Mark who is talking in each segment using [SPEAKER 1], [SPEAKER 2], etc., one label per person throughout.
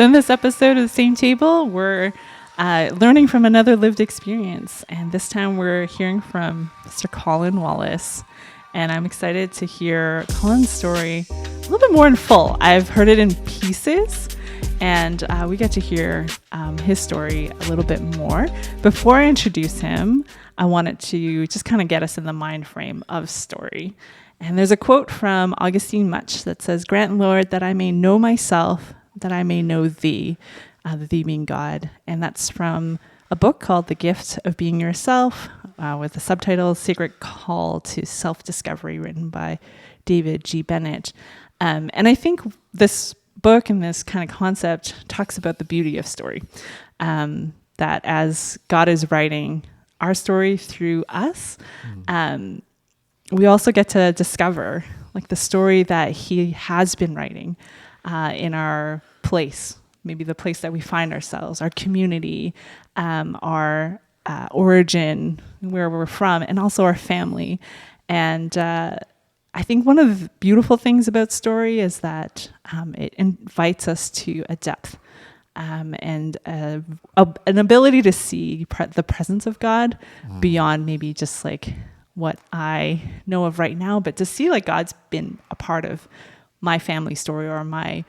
[SPEAKER 1] So in this episode of the Same Table, we're learning from another lived experience. And this time we're hearing from Pastor Colin Wallace. And I'm excited to hear Colin's story a little bit more in full. I've heard it in pieces, and we get to hear his story a little bit more. Before I introduce him, I wanted to just kind of get us in the mind frame of story. And there's a quote from Augustine Much that says, "Grant, Lord, that I may know myself, that I may know thee," the thee being God. And that's from a book called The Gift of Being Yourself, with the subtitle Sacred Call to Self-Discovery, written by David G. Bennett. And I think this book and this kind of concept talks about the beauty of story, that as God is writing our story through us, we also get to discover like the story that he has been writing in our place, maybe the place that we find ourselves, our community, our origin, where we're from, and also our family. And I think one of the beautiful things about story is that it invites us to a depth and an ability to see the presence of God beyond maybe just like what I know of right now, but to see like God's been a part of my family story or my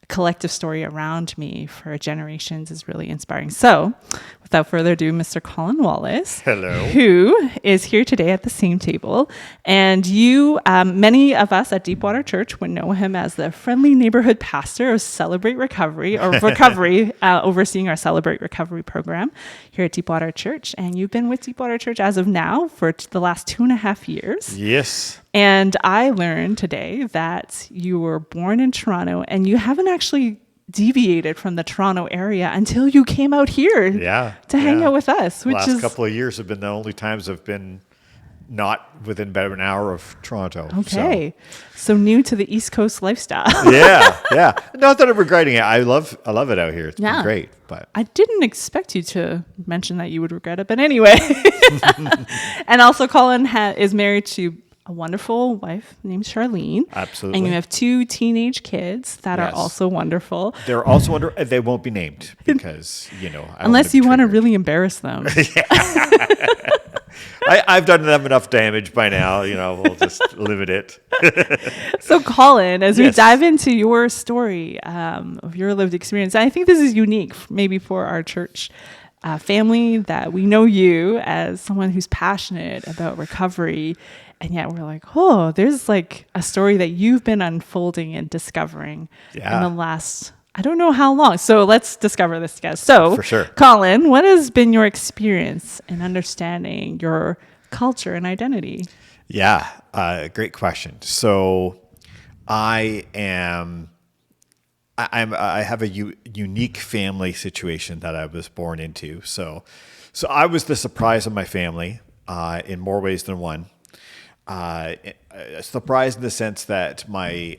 [SPEAKER 1] collective story around me for generations is really inspiring. So without further ado, Mr. Colin Wallace.
[SPEAKER 2] Hello.
[SPEAKER 1] Who is here today at the same table. And you, many of us at Deepwater Church would know him as the friendly neighborhood pastor of Celebrate Recovery, or Recovery, overseeing our Celebrate Recovery program here at Deepwater Church. And you've been with Deepwater Church as of now for the last 2.5 years.
[SPEAKER 2] Yes.
[SPEAKER 1] And I learned today that you were born in Toronto and you haven't actually deviated from the Toronto area until you came out here to hang out with us.
[SPEAKER 2] Which last couple of years have been the only times I've been not within about an hour of Toronto.
[SPEAKER 1] Okay. So new to the East Coast lifestyle.
[SPEAKER 2] Yeah. Not that I'm regretting it. I love it out here. It's been great. But
[SPEAKER 1] I didn't expect you to mention that you would regret it. But anyway. And also Colin is married to a wonderful wife named Charlene.
[SPEAKER 2] Absolutely.
[SPEAKER 1] And you have 2 teenage kids that are also wonderful.
[SPEAKER 2] They're also wonderful. They won't be named because,
[SPEAKER 1] unless you want to really embarrass them.
[SPEAKER 2] I've done them enough damage by now. We'll just limit it.
[SPEAKER 1] So Colin, as we dive into your story of your lived experience, I think this is unique maybe for our church family, that we know you as someone who's passionate about recovery. And yet we're like, oh, there's like a story that you've been unfolding and discovering in the last, I don't know how long. So let's discover this together. So,
[SPEAKER 2] for sure.
[SPEAKER 1] Colin, what has been your experience in understanding your culture and identity?
[SPEAKER 2] Yeah, great question. So I have a unique family situation that I was born into. So I was the surprise of my family in more ways than one. A surprise in the sense that my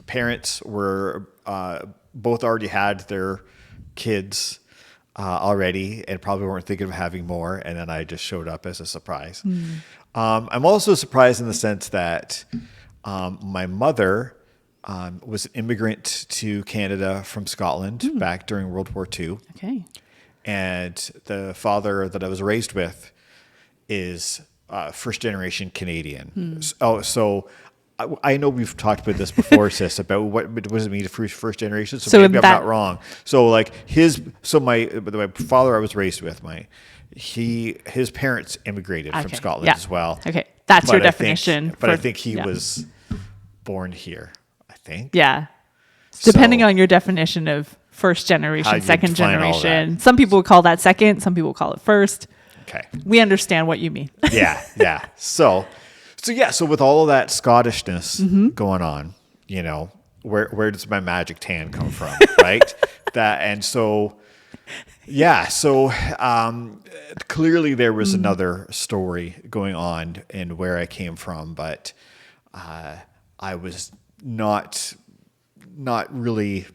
[SPEAKER 2] parents were both already had their kids already and probably weren't thinking of having more, and then I just showed up as a surprise. I'm also surprised in the sense that my mother was an immigrant to Canada from Scotland back during World War II.
[SPEAKER 1] Okay.
[SPEAKER 2] And the father that I was raised with is first generation Canadian. So I know we've talked about this before, sis, about what does it mean to first generation. So maybe I'm not wrong. So like my father I was raised with, his parents immigrated from Scotland as well.
[SPEAKER 1] Okay, that's your definition.
[SPEAKER 2] I think he was born here. I think.
[SPEAKER 1] Yeah, depending on your definition of first generation, second generation. Some people would call that second. Some people call it first.
[SPEAKER 2] Okay.
[SPEAKER 1] We understand what you mean.
[SPEAKER 2] Yeah. So with all of that Scottishness going on, where does my magic tan come from, right? Clearly there was another story going on in where I came from, but I was not really.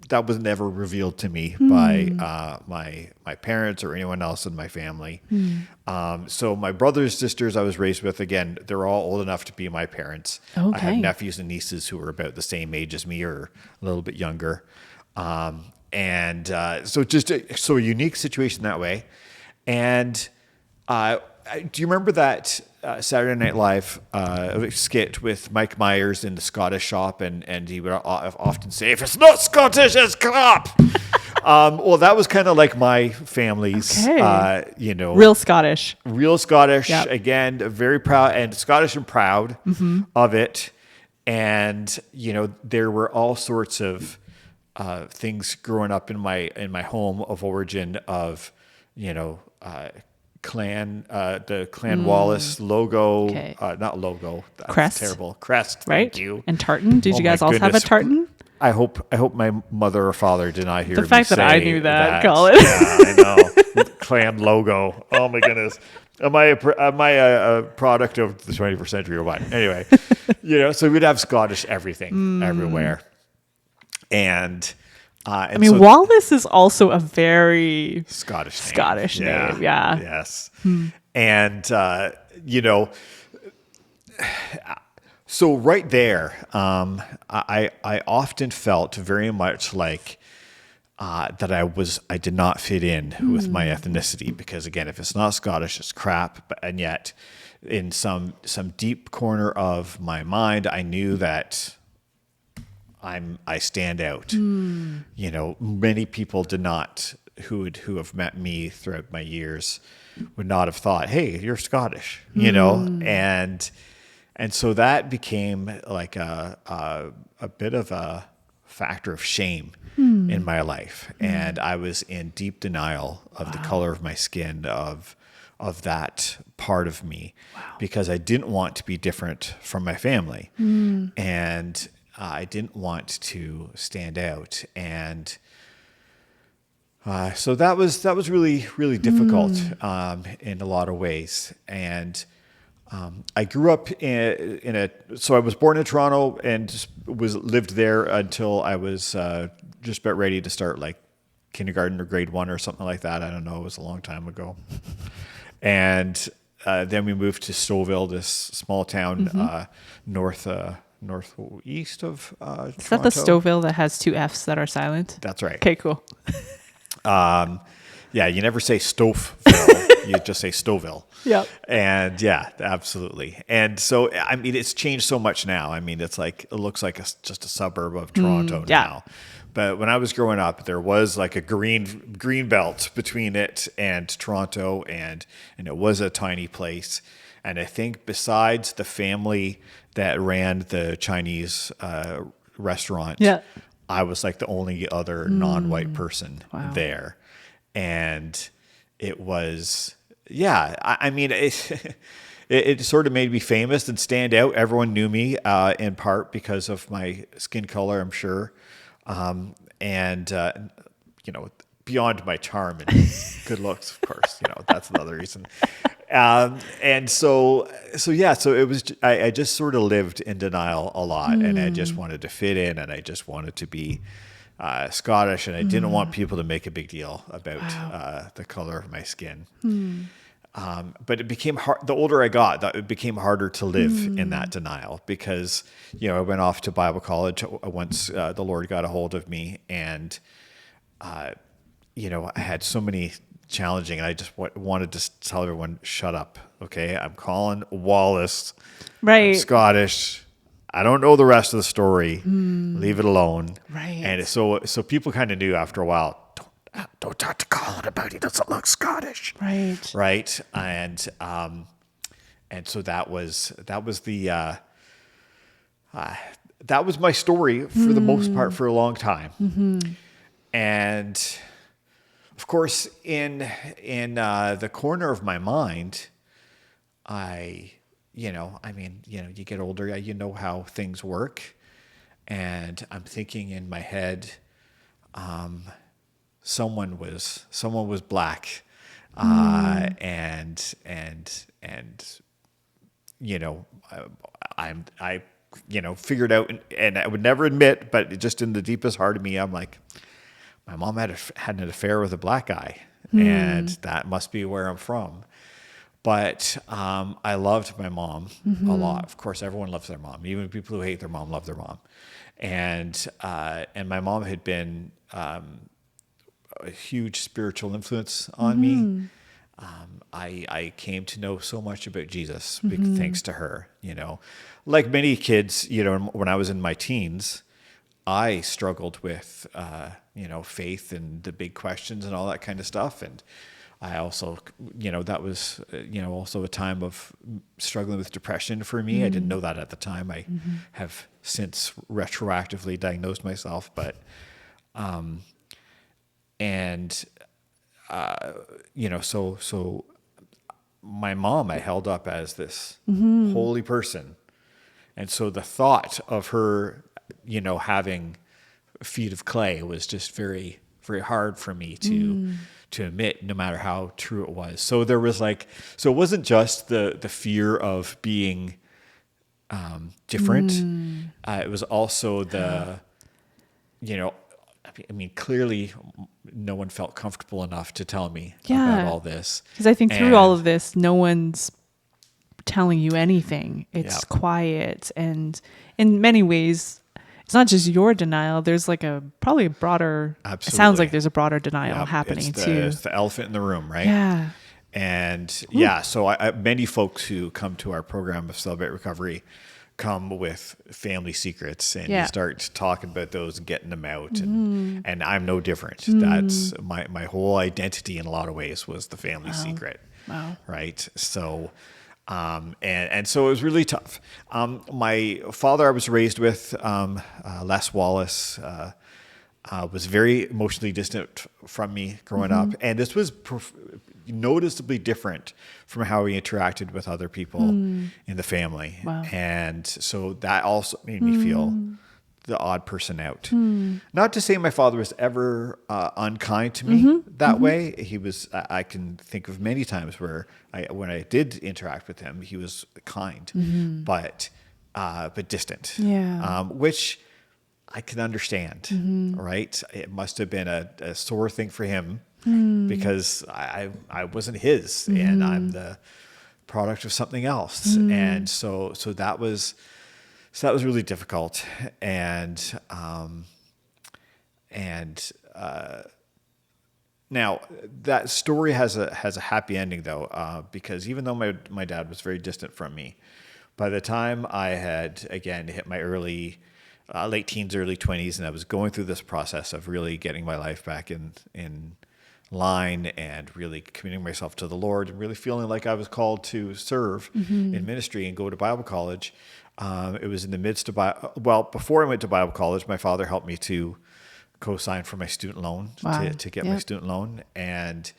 [SPEAKER 2] That was never revealed to me by my parents or anyone else in my family. So my brothers, sisters I was raised with, again, they're all old enough to be my parents.
[SPEAKER 1] Okay.
[SPEAKER 2] I have nephews and nieces who are about the same age as me or a little bit younger. So just so a unique situation that way. And do you remember that Saturday Night Live skit with Mike Myers in the Scottish shop? And he would often say, if it's not Scottish, it's crap. Well, that was kind of like my family's,
[SPEAKER 1] Real Scottish. Yep.
[SPEAKER 2] Again, very proud and Scottish and proud of it. And, there were all sorts of things growing up in my home of origin of, the Clan Wallace logo, not logo, that's
[SPEAKER 1] crest.
[SPEAKER 2] Terrible. Crest.
[SPEAKER 1] Right.
[SPEAKER 2] Thank you.
[SPEAKER 1] And tartan. Did you guys also have a tartan?
[SPEAKER 2] I hope my mother or father did not hear
[SPEAKER 1] The
[SPEAKER 2] me
[SPEAKER 1] fact that I
[SPEAKER 2] say
[SPEAKER 1] knew that, Colin.
[SPEAKER 2] Yeah, I know. Clan logo. Oh my goodness. Am I a product of the 21st century or what? Anyway, so we'd have Scottish everything everywhere. And
[SPEAKER 1] Wallace is also a very
[SPEAKER 2] Scottish name.
[SPEAKER 1] Yeah.
[SPEAKER 2] Yes. And, so right there, I often felt very much like that I did not fit in with my ethnicity because again, if it's not Scottish, it's crap. And yet, in some deep corner of my mind, I knew that I stand out. Many people did not who have met me throughout my years would not have thought, hey, you're Scottish, and so that became like a bit of a factor of shame in my life. And I was in deep denial of the color of my skin, of that part of me, because I didn't want to be different from my family. And I didn't want to stand out. And so that was really, really difficult in a lot of ways. And I grew up so I was born in Toronto and lived there until I was just about ready to start like kindergarten or grade 1 or something like that. I don't know. It was a long time ago. And then we moved to Stouffville, this small town northeast of Toronto.
[SPEAKER 1] Is that the Stouffville that has 2 F's that are silent?
[SPEAKER 2] That's right.
[SPEAKER 1] Okay, cool.
[SPEAKER 2] Yeah, you never say Stouffville. You just say Stouffville.
[SPEAKER 1] Yep.
[SPEAKER 2] And yeah, absolutely. And so, it's changed so much now. It's like, it looks like just a suburb of Toronto now. But when I was growing up, there was like a green belt between it and Toronto, and it was a tiny place. And I think besides the family that ran the Chinese restaurant, I was like the only other non-white person there. And it was, it sort of made me famous and stand out. Everyone knew me in part because of my skin color, I'm sure. Beyond my charm and good looks, of course, that's another reason. So it was, I just sort of lived in denial a lot, and I just wanted to fit in, and I just wanted to be Scottish, and I didn't want people to make a big deal about the color of my skin. But it became hard. The older I got, it became harder to live in that denial because, I went off to Bible college once the Lord got a hold of me, and, I had so many challenging, and I just wanted to tell everyone, shut up. Okay. I'm Colin Wallace.
[SPEAKER 1] Right.
[SPEAKER 2] I'm Scottish. I don't know the rest of the story. Leave it alone.
[SPEAKER 1] Right.
[SPEAKER 2] And so people kind of knew after a while, don't talk to Colin about it. He doesn't look Scottish.
[SPEAKER 1] Right.
[SPEAKER 2] Right. And so that was my story for the most part for a long time. And of course, in the corner of my mind, you get older, you know how things work. And I'm thinking in my head, someone was black. I figured out, and I would never admit, but just in the deepest heart of me, I'm like, my mom had an affair with a black guy, and that must be where I'm from. But I loved my mom a lot. Of course, everyone loves their mom. Even people who hate their mom love their mom. And my mom had been a huge spiritual influence on me. I came to know so much about Jesus thanks to her. Like many kids, when I was in my teens, I struggled with, faith and the big questions and all that kind of stuff. And I also, that was, also a time of struggling with depression for me. I didn't know that at the time. I have since retroactively diagnosed myself, but, so my mom, I held up as this holy person. And so the thought of her, having feet of clay was just very, very hard for me to admit, no matter how true it was. So there was so it wasn't just the fear of being different. It was also clearly no one felt comfortable enough to tell me about all this.
[SPEAKER 1] Because I think through all of this, no one's telling you anything. It's quiet. And in many ways, it's not just your denial. There's probably a broader,
[SPEAKER 2] Absolutely.
[SPEAKER 1] It sounds like there's a broader denial happening too.
[SPEAKER 2] It's the elephant in the room, right?
[SPEAKER 1] Yeah.
[SPEAKER 2] And so many folks who come to our program of Celebrate Recovery come with family secrets, and you start talking about those and getting them out. And I'm no different. That's my whole identity in a lot of ways was the family secret.
[SPEAKER 1] Wow.
[SPEAKER 2] Right. So, and so it was really tough. My father, I was raised with, Les Wallace, was very emotionally distant from me growing up. And this was noticeably different from how he interacted with other people in the family.
[SPEAKER 1] Wow.
[SPEAKER 2] And so that also made me feel the odd person out. Not to say my father was ever unkind to me that way. He was. I can think of many times where when I did interact with him, he was kind, but distant.
[SPEAKER 1] Yeah.
[SPEAKER 2] Which I can understand. Right? It must have been a sore thing for him because I wasn't his, and I'm the product of something else, and so that was. So that was really difficult, and now that story has a happy ending though, because even though my dad was very distant from me, by the time I had again hit my late teens, early 20s, and I was going through this process of really getting my life back in line and really committing myself to the Lord and really feeling like I was called to serve in ministry and go to Bible college. It was in the midst of, before I went to Bible college, my father helped me to co-sign for my student loan to get my student loan. And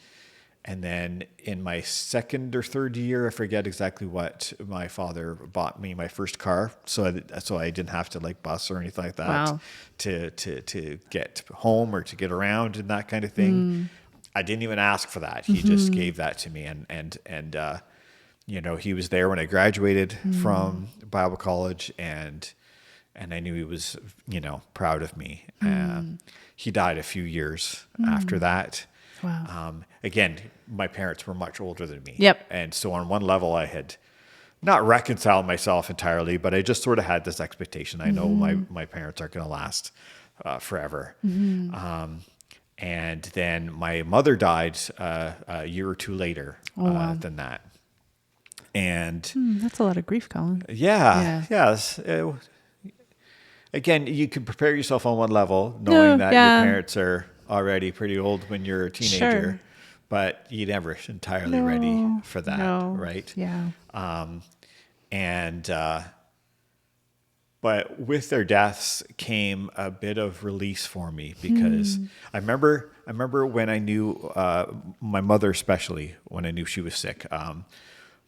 [SPEAKER 2] then in my second or third year, I forget exactly what, my father bought me my first car. So I didn't have to bus or anything like that to get home or to get around and that kind of thing. I didn't even ask for that. He just gave that to me. And he was there when I graduated from Bible college, and I knew he was, proud of me. He died a few years after that.
[SPEAKER 1] Wow.
[SPEAKER 2] Again, my parents were much older than me.
[SPEAKER 1] Yep.
[SPEAKER 2] And so on one level, I had not reconciled myself entirely, but I just sort of had this expectation. I know my parents aren't going to last forever. And then my mother died a year or two later than that. And
[SPEAKER 1] that's a lot of grief, Colin.
[SPEAKER 2] Yes. Again, you can prepare yourself on one level, knowing that your parents are already pretty old when you're a teenager, but you're never entirely ready for that, right?
[SPEAKER 1] Yeah.
[SPEAKER 2] But with their deaths came a bit of release for me, because I remember when I knew my mother, especially when I knew she was sick.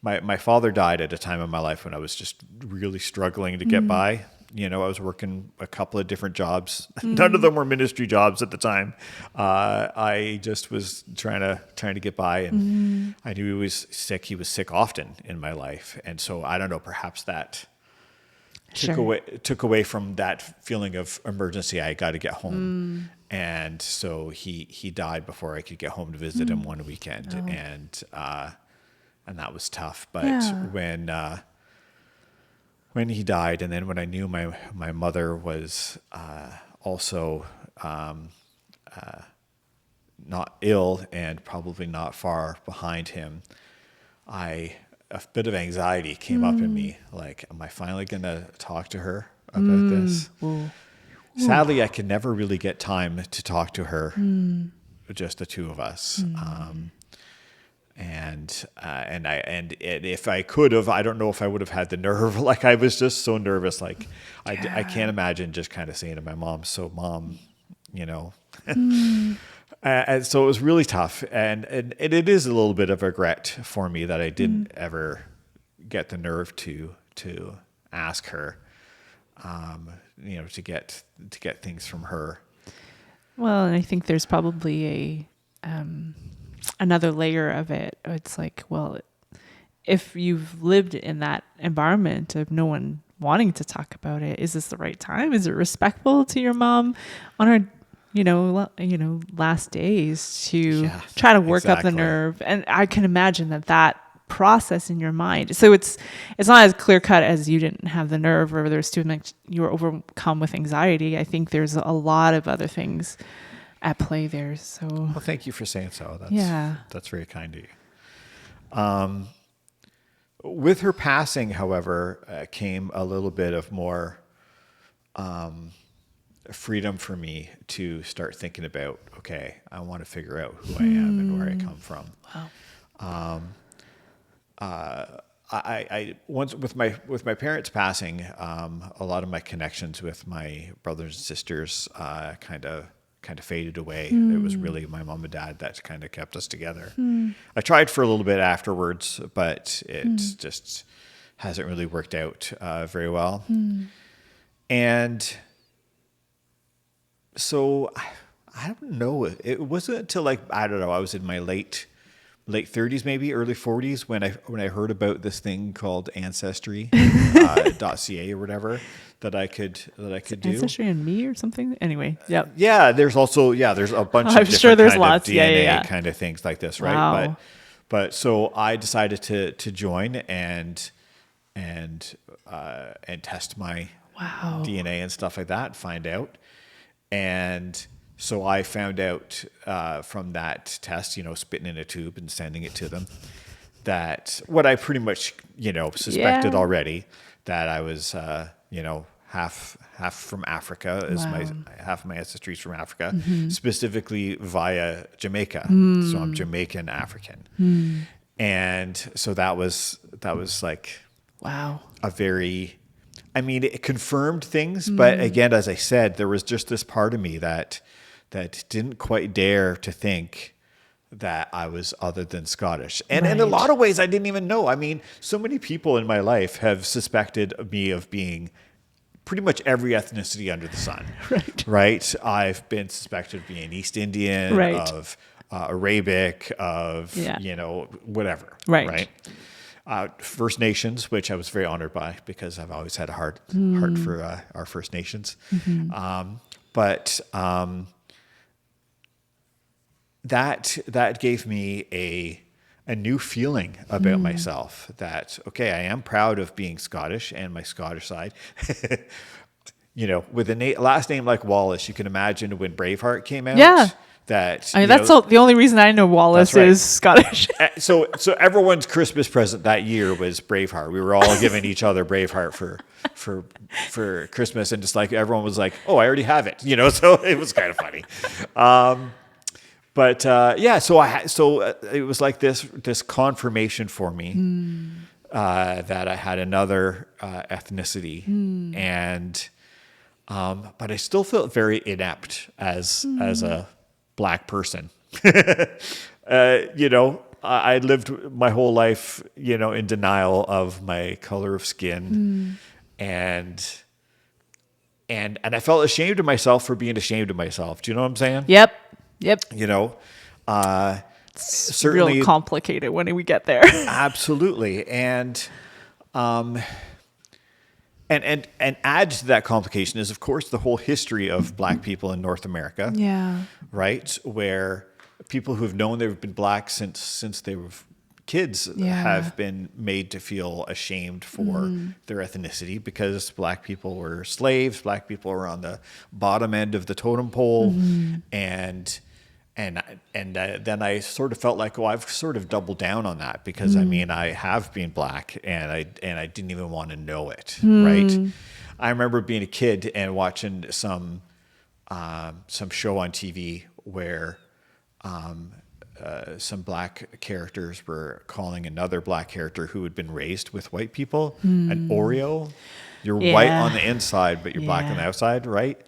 [SPEAKER 2] My father died at a time in my life when I was just really struggling to get by. I was working a couple of different jobs. None of them were ministry jobs at the time. I just was trying to get by, and I knew he was sick. He was sick often in my life, and so I don't know. Perhaps that took away from that feeling of emergency. I got to get home, and so he died before I could get home to visit him one weekend, and that was tough. But when he died, and then when I knew my mother was also not ill and probably not far behind him, a bit of anxiety came up in me. Like, am I finally going to talk to her about this?
[SPEAKER 1] Ooh.
[SPEAKER 2] Sadly, I could never really get time to talk to her, just the two of us. And if I could have, I don't know if I would have had the nerve. Like, I was just so nervous. Like, I can't imagine just kind of saying to my mom, "So, Mom, you know." And so it was really tough, and it is a little bit of a regret for me that I didn't ever get the nerve to ask her, to get things from her.
[SPEAKER 1] Well, and I think there's probably another layer of it. It's like, well, if you've lived in that environment of no one wanting to talk about it, is this the right time? Is it respectful to your mom on her last days to try to work up the nerve? And I can imagine that process in your mind. So it's not as clear cut as you didn't have the nerve or there's too much, you were overcome with anxiety. I think there's a lot of other things at play there. So,
[SPEAKER 2] well, thank you for saying so. That's very kind of you. With her passing, however, came a little bit of more freedom for me to start thinking about, okay, I want to figure out who I am and where I come from.
[SPEAKER 1] Wow.
[SPEAKER 2] I once with my parents passing, a lot of my connections with my brothers and sisters kind of faded away. It was really my mom and dad that kind of kept us together. I tried for a little bit afterwards, but it just hasn't really worked out very well. And so I don't know. It wasn't until I was in my late 30s, maybe early 40s, when I heard about this thing called Ancestry.ca or whatever that I could do.
[SPEAKER 1] Ancestry and Me or something. Anyway, yep.
[SPEAKER 2] Yeah, there's a bunch of
[SPEAKER 1] I'm
[SPEAKER 2] different
[SPEAKER 1] sure there's
[SPEAKER 2] kind
[SPEAKER 1] lots.
[SPEAKER 2] of DNA
[SPEAKER 1] Yeah.
[SPEAKER 2] kind of things like this, right?
[SPEAKER 1] Wow.
[SPEAKER 2] But so I decided to join and test my DNA and stuff like that, find out. And so I found out from that test, spitting in a tube and sending it to them, that what I pretty much, suspected already, that I was, half from Africa, half of my ancestry is from Africa, specifically via Jamaica. So I'm Jamaican African. And so that was like,
[SPEAKER 1] wow,
[SPEAKER 2] it confirmed things, but again, as I said, there was just this part of me that didn't quite dare to think that I was other than Scottish. And in a lot of ways, I didn't even know. I mean, so many people in my life have suspected me of being pretty much every ethnicity under the sun. Right? I've been suspected of being East Indian, of Arabic, of, whatever. Right? First Nations, which I was very honored by because I've always had a heart for our First Nations. But that gave me a new feeling about myself, that, okay, I am proud of being Scottish and my Scottish side. With a last name like Wallace, you can imagine when Braveheart came out. Yeah. That's
[SPEAKER 1] the only reason I know Wallace is Scottish.
[SPEAKER 2] So everyone's Christmas present that year was Braveheart. We were all giving each other Braveheart for Christmas, and just like everyone was like, "Oh, I already have it," So it was kind of funny. So it was like this confirmation for me that I had another ethnicity, and but I still felt very inept as a Black person. I lived my whole life, in denial of my color of skin, and I felt ashamed of myself for being ashamed of myself. Do you know what I'm saying?
[SPEAKER 1] Yep.
[SPEAKER 2] Certainly
[SPEAKER 1] real complicated when we get there.
[SPEAKER 2] Absolutely, and add to that complication is, of course, the whole history of Black people in North America.
[SPEAKER 1] Yeah.
[SPEAKER 2] Right, where people who've known they've been Black since they were kids
[SPEAKER 1] Yeah.
[SPEAKER 2] have been made to feel ashamed for their ethnicity because black people were slaves, black people were on the bottom end of the totem pole, and then I sort of felt like, oh, I've sort of doubled down on that because I mean, I have been black and I didn't even want to know it, right? I remember being a kid and watching some show on TV where some black characters were calling another black character who had been raised with white people an Oreo. You're white on the inside, but you're black on the outside, right?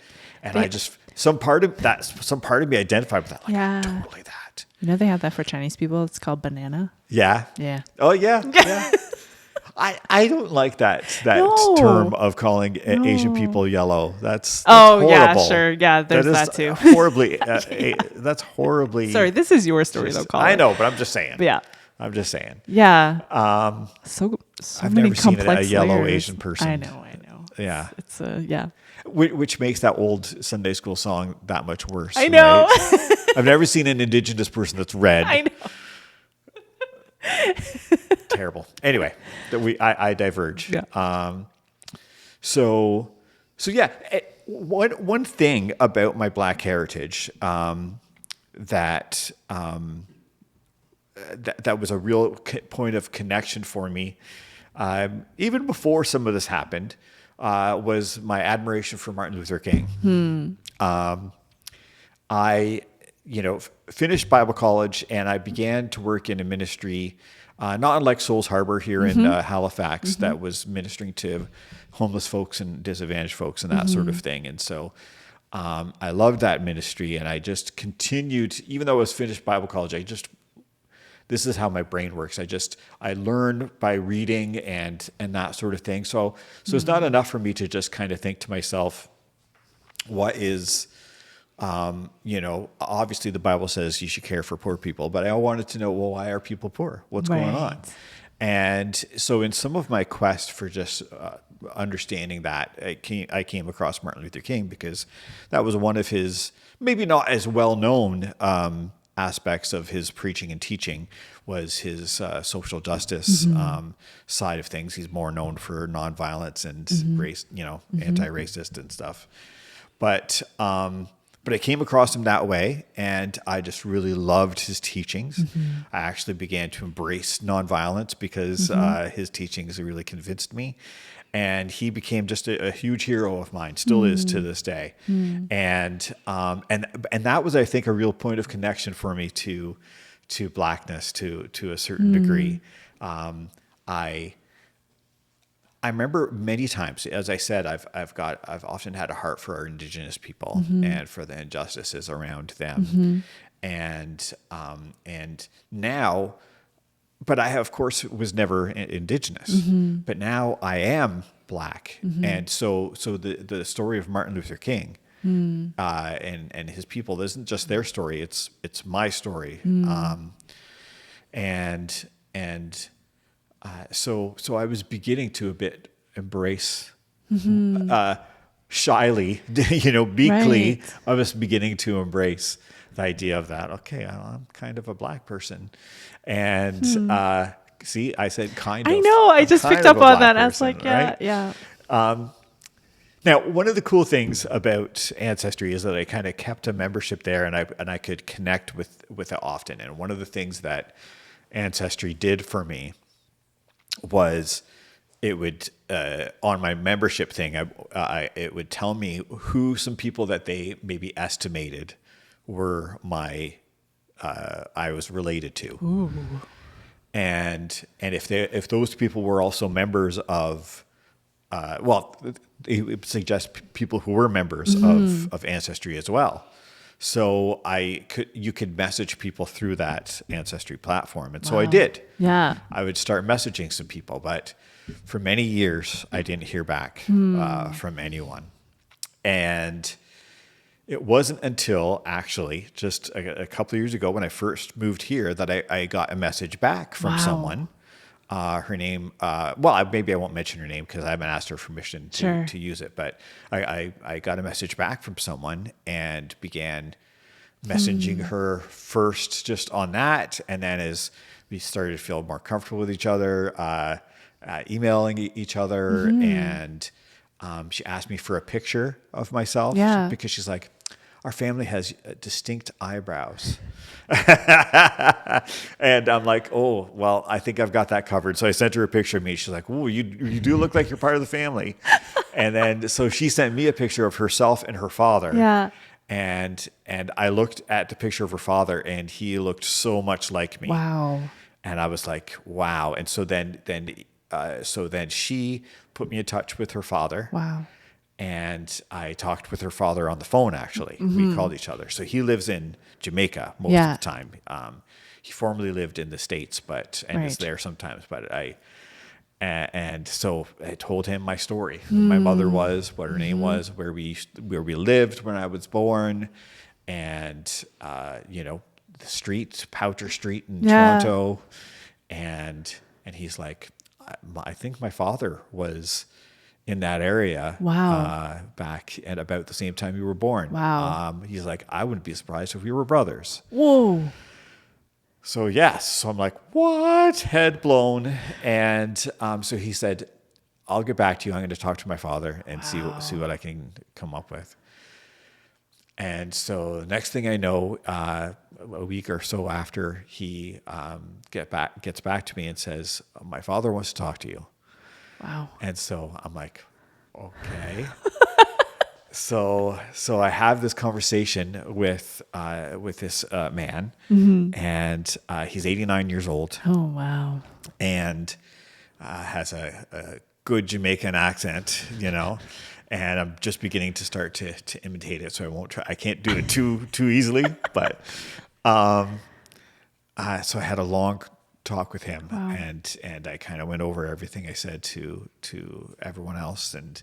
[SPEAKER 2] And I just some part of me identified with that. Like, I'm totally that.
[SPEAKER 1] You know, they have that for Chinese people. It's called banana.
[SPEAKER 2] Yeah.
[SPEAKER 1] Yeah.
[SPEAKER 2] Oh yeah. Yeah. I don't like that
[SPEAKER 1] No.
[SPEAKER 2] term of calling Asian people yellow. That's
[SPEAKER 1] Oh,
[SPEAKER 2] horrible.
[SPEAKER 1] yeah, sure. Yeah, there's that too.
[SPEAKER 2] Horribly. That's horribly.
[SPEAKER 1] Sorry, this is your story though, Colin.
[SPEAKER 2] I know, but I'm just saying.
[SPEAKER 1] Yeah.
[SPEAKER 2] I'm just saying.
[SPEAKER 1] Yeah. So
[SPEAKER 2] I've
[SPEAKER 1] many
[SPEAKER 2] never seen
[SPEAKER 1] complex
[SPEAKER 2] a yellow
[SPEAKER 1] layers.
[SPEAKER 2] Asian person.
[SPEAKER 1] I know.
[SPEAKER 2] Yeah.
[SPEAKER 1] It's yeah.
[SPEAKER 2] Which makes that old Sunday school song that much worse.
[SPEAKER 1] I know.
[SPEAKER 2] Right? I've never seen an indigenous person that's red.
[SPEAKER 1] I know.
[SPEAKER 2] Terrible. Anyway, I diverge.
[SPEAKER 1] Yeah.
[SPEAKER 2] So yeah, one thing about my black heritage that was a real point of connection for me, even before some of this happened, was my admiration for Martin Luther King. I finished Bible college and I began to work in a ministry, not unlike Souls Harbor here in Halifax, that was ministering to homeless folks and disadvantaged folks and that sort of thing. And so I loved that ministry, and I just continued, even though I was finished Bible college, this is how my brain works. I learn by reading and that sort of thing. So it's not enough for me to just kind of think to myself, what is, obviously the Bible says you should care for poor people, but I wanted to know, well, why are people poor? What's going on? And so in some of my quest for just understanding that, I came across Martin Luther King because that was one of his, maybe not as well-known aspects of his preaching and teaching, was his social justice side of things. He's more known for nonviolence and race, anti-racist and stuff. But I came across him that way, and I just really loved his teachings. I actually began to embrace nonviolence because his teachings really convinced me. And he became just a huge hero of mine, still is to this day. And that was, I think, a real point of connection for me to blackness to a certain degree. I remember many times, as I said, I've often had a heart for our Indigenous people and for the injustices around them, and now, but I of course was never Indigenous, but now I am Black, and so the story of Martin Luther King and his people isn't just their story; it's my story, so I was beginning to a bit embrace, shyly, meekly, I was beginning to embrace the idea of that. Okay, I'm kind of a Black person. And see, I said kind of.
[SPEAKER 1] I know, I just picked up on that. I was like,
[SPEAKER 2] right?
[SPEAKER 1] yeah.
[SPEAKER 2] Now, one of the cool things about Ancestry is that I kind of kept a membership there, and I could connect with it often. And one of the things that Ancestry did for me was it would on my membership thing, it would tell me who some people that they maybe estimated were I was related to. Ooh. And if those people were also members of it would suggest people who were members of Ancestry as well. So you could message people through that Ancestry platform. And so I did.
[SPEAKER 1] Yeah.
[SPEAKER 2] I would start messaging some people, but for many years I didn't hear back from anyone. And it wasn't until actually just a couple of years ago when I first moved here that I got a message back from someone. Her name, maybe I won't mention her name because I haven't asked her permission to use it, but I got a message back from someone and began messaging her first just on that. And then as we started to feel more comfortable with each other, emailing each other, and she asked me for a picture of myself because she's like, our family has distinct eyebrows. And I'm like, oh, well, I think I've got that covered. So I sent her a picture of me. She's like, oh, you do look like you're part of the family. And then so she sent me a picture of herself and her father.
[SPEAKER 1] Yeah.
[SPEAKER 2] And I looked at the picture of her father, and he looked so much like me.
[SPEAKER 1] Wow.
[SPEAKER 2] And I was like, wow. And so then she put me in touch with her father.
[SPEAKER 1] Wow.
[SPEAKER 2] And I talked with her father on the phone, actually. We called each other. So he lives in Jamaica most of the time. He formerly lived in the States, and is there sometimes. And so I told him my story, who my mother was, what her name was, where we lived when I was born, and the street, Pouter Street in Toronto, and he's like, I think my father was in that area.
[SPEAKER 1] Wow.
[SPEAKER 2] Back at about the same time you were born.
[SPEAKER 1] Wow.
[SPEAKER 2] He's like, I wouldn't be surprised if we were brothers.
[SPEAKER 1] Whoa.
[SPEAKER 2] So yes. So I'm like, what? Head blown. And so he said, I'll get back to you. I'm going to talk to my father and see what I can come up with. And so the next thing I know, a week or so after, he gets back to me and says, my father wants to talk to you.
[SPEAKER 1] Wow.
[SPEAKER 2] And so I'm like, okay. So I have this conversation with this man, and he's 89 years old.
[SPEAKER 1] Oh, wow.
[SPEAKER 2] And has a good Jamaican accent, and I'm just beginning to start to imitate it. So I won't try. I can't do it too easily, but so I had a long talk with him, and I kind of went over everything I said to everyone else. And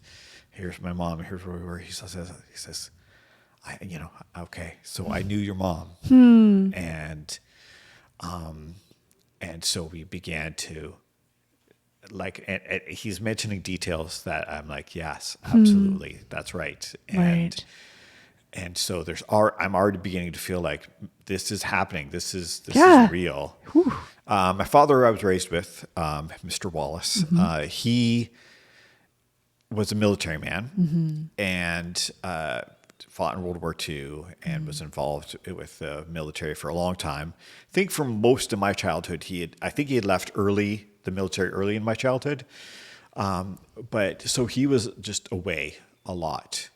[SPEAKER 2] here's my mom. Here's where we were. He says, okay. So I knew your mom, and so we began to and he's mentioning details that I'm like, yes, absolutely, that's right. And so I'm already beginning to feel like this is happening. This is real. My father, I was raised with, Mr. Wallace. He was a military man and fought in World War II and was involved with the military for a long time. I think for most of my childhood, he had left the military early in my childhood. But so he was just away a lot.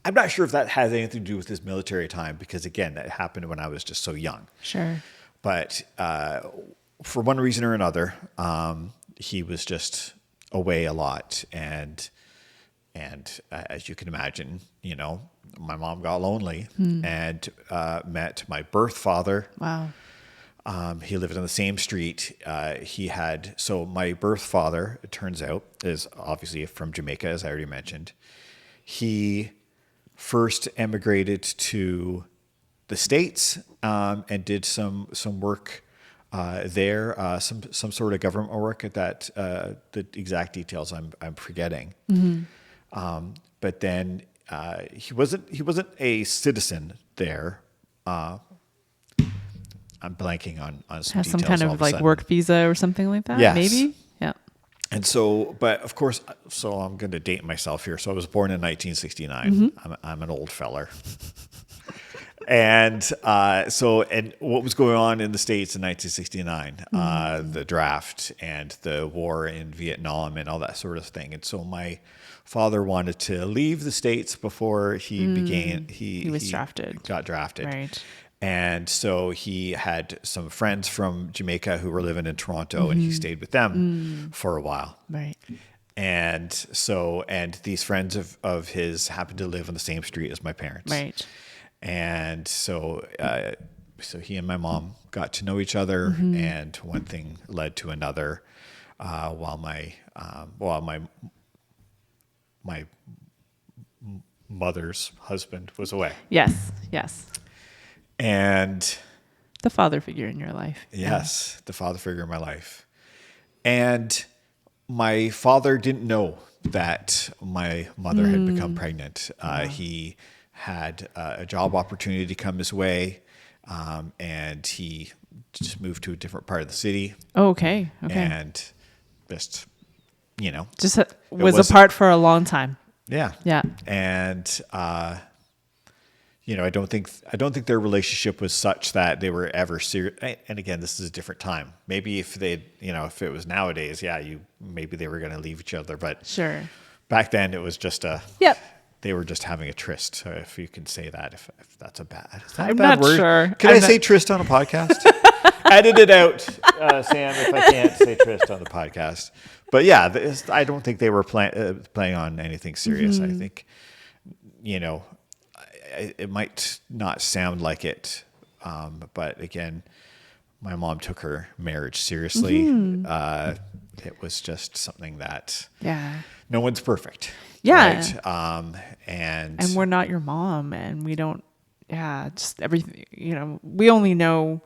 [SPEAKER 2] I'm not sure if that has anything to do with his military time, because again, that happened when I was just so young.
[SPEAKER 1] Sure.
[SPEAKER 2] But for one reason or another, he was just away a lot, and as you can imagine, my mom got lonely and met my birth father.
[SPEAKER 1] Wow.
[SPEAKER 2] He lived on the same street. So my birth father, it turns out, is obviously from Jamaica, as I already mentioned. He first emigrated to the States and did some work there, some sort of government work at that. The exact details I'm forgetting. But then he wasn't a citizen there. I'm blanking on some
[SPEAKER 1] Have
[SPEAKER 2] details.
[SPEAKER 1] some kind of like work visa or something like that.
[SPEAKER 2] Yes.
[SPEAKER 1] Maybe. Yeah.
[SPEAKER 2] And so, but of course, so I'm going to date myself here. So I was born in 1969. I'm an old feller. And and what was going on in the States in 1969? The draft and the war in Vietnam and all that sort of thing. And so my father wanted to leave the States before he was drafted. Got drafted.
[SPEAKER 1] Right.
[SPEAKER 2] And so he had some friends from Jamaica who were living in Toronto, and he stayed with them for a while.
[SPEAKER 1] Right.
[SPEAKER 2] And so, and these friends of his happened to live on the same street as my parents.
[SPEAKER 1] Right.
[SPEAKER 2] And so, so he and my mom got to know each other, and one thing led to another. While my mother's husband was away.
[SPEAKER 1] Yes. Yes.
[SPEAKER 2] And
[SPEAKER 1] the father figure in your life.
[SPEAKER 2] Yes, the father figure in my life. And my father didn't know that my mother had become pregnant. He had a job opportunity come his way, and he just moved to a different part of the city.
[SPEAKER 1] Oh, okay. Okay.
[SPEAKER 2] And just,
[SPEAKER 1] Just was apart for a long time.
[SPEAKER 2] yeah.
[SPEAKER 1] Yeah.
[SPEAKER 2] And, I don't think their relationship was such that they were ever serious. And again, this is a different time. Maybe if if it was nowadays, maybe they were going to leave each other. But
[SPEAKER 1] Sure.
[SPEAKER 2] back then it was just
[SPEAKER 1] Yep.
[SPEAKER 2] they were just having a tryst, if you can say that, if that's a bad, is that
[SPEAKER 1] I'm
[SPEAKER 2] a bad
[SPEAKER 1] not
[SPEAKER 2] word?
[SPEAKER 1] sure.
[SPEAKER 2] Can I say tryst on a podcast? Edit it out, Sam, if I can't say tryst on the podcast. But yeah, I don't think they were playing on anything serious. I think, it might not sound like it, but again, my mom took her marriage seriously. It was just something that no one's perfect.
[SPEAKER 1] Yeah.
[SPEAKER 2] Right? And
[SPEAKER 1] we're not your mom, and we don't, just everything, we only know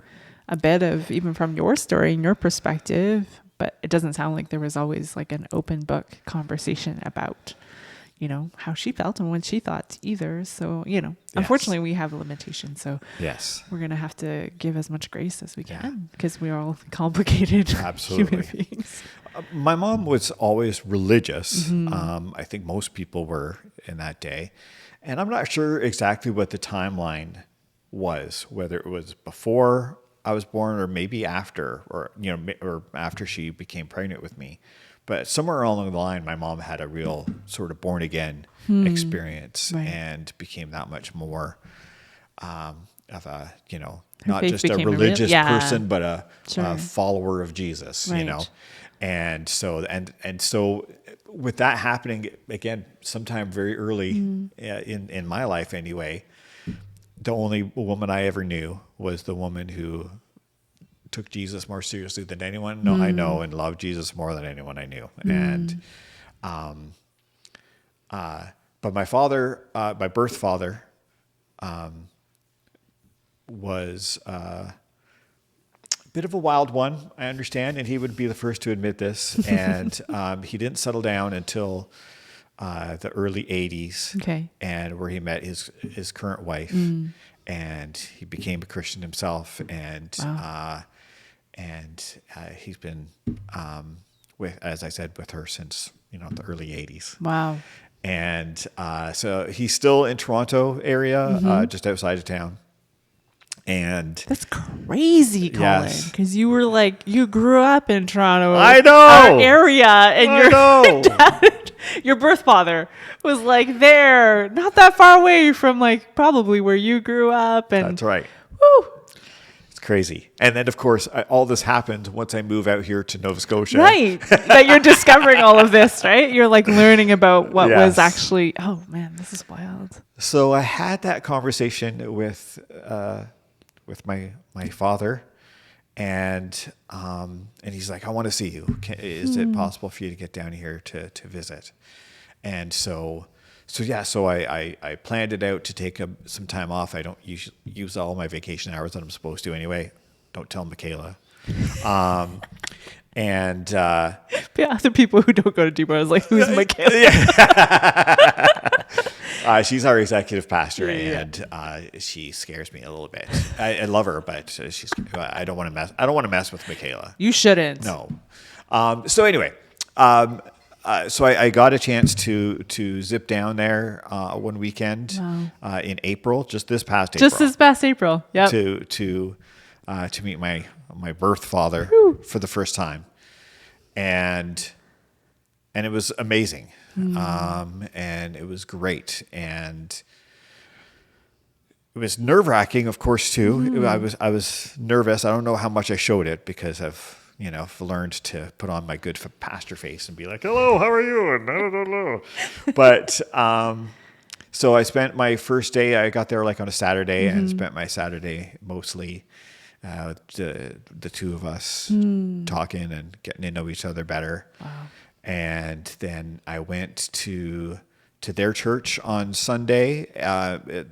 [SPEAKER 1] a bit of, even from your story and your perspective, but it doesn't sound like there was always like an open book conversation about, how she felt and what she thought either. So, unfortunately we have limitations. So
[SPEAKER 2] yes,
[SPEAKER 1] we're going to have to give as much grace as we can, because we are all complicated human beings.
[SPEAKER 2] My mom was always religious. I think most people were in that day. And I'm not sure exactly what the timeline was, whether it was before I was born or maybe after, or after she became pregnant with me. But somewhere along the line, my mom had a real sort of born again experience and became that much more of a, not just a religious person, but a follower of Jesus, And so with that happening, again, sometime very early in my life anyway, the only woman I ever knew was the woman who took Jesus more seriously than anyone I know, and loved Jesus more than anyone I knew. And, but my father, my birth father, was a bit of a wild one, I understand, and he would be the first to admit this. And he didn't settle down until the early 80s, and where he met his current wife, and he became a Christian himself, and he's been as I said, with her since the early 80s.
[SPEAKER 1] Wow.
[SPEAKER 2] And so he's still in Toronto area, just outside of town. And
[SPEAKER 1] that's crazy, Colin, because you grew up in Toronto.
[SPEAKER 2] I know,
[SPEAKER 1] our area, and your dad, your birth father, was there, not that far away from probably where you grew up. And
[SPEAKER 2] that's right.
[SPEAKER 1] Woo,
[SPEAKER 2] it's crazy. And then of course all this happened once I move out here to Nova Scotia.
[SPEAKER 1] Right, that you're discovering all of this, right? You're learning about what was actually. Oh man, this is wild.
[SPEAKER 2] So I had that conversation with my father, and he's like, I want to see you. Is it possible for you to get down here to visit? And so I planned it out to take some time off. I don't use all my vacation hours that I'm supposed to anyway. Don't tell Michaela. And
[SPEAKER 1] other people who don't go to Debo is who's Michaela?
[SPEAKER 2] She's our executive pastor, and she scares me a little bit. I love her, but I don't want to mess. I don't want to mess with Michaela.
[SPEAKER 1] You shouldn't.
[SPEAKER 2] No. So anyway, so I got a chance to zip down there one weekend in April, just this past April.
[SPEAKER 1] Yep.
[SPEAKER 2] To meet my birth father for the first time, and it was amazing. And it was great, and it was nerve-wracking, of course, too. I was nervous. I don't know how much I showed it, because I've learned to put on my good pastor face and be like, "Hello, how are you?" And hello. But so I spent my first day. I got there on a Saturday, and spent my Saturday mostly the two of us talking and getting to know each other better. Wow. And then I went to their church on Sunday,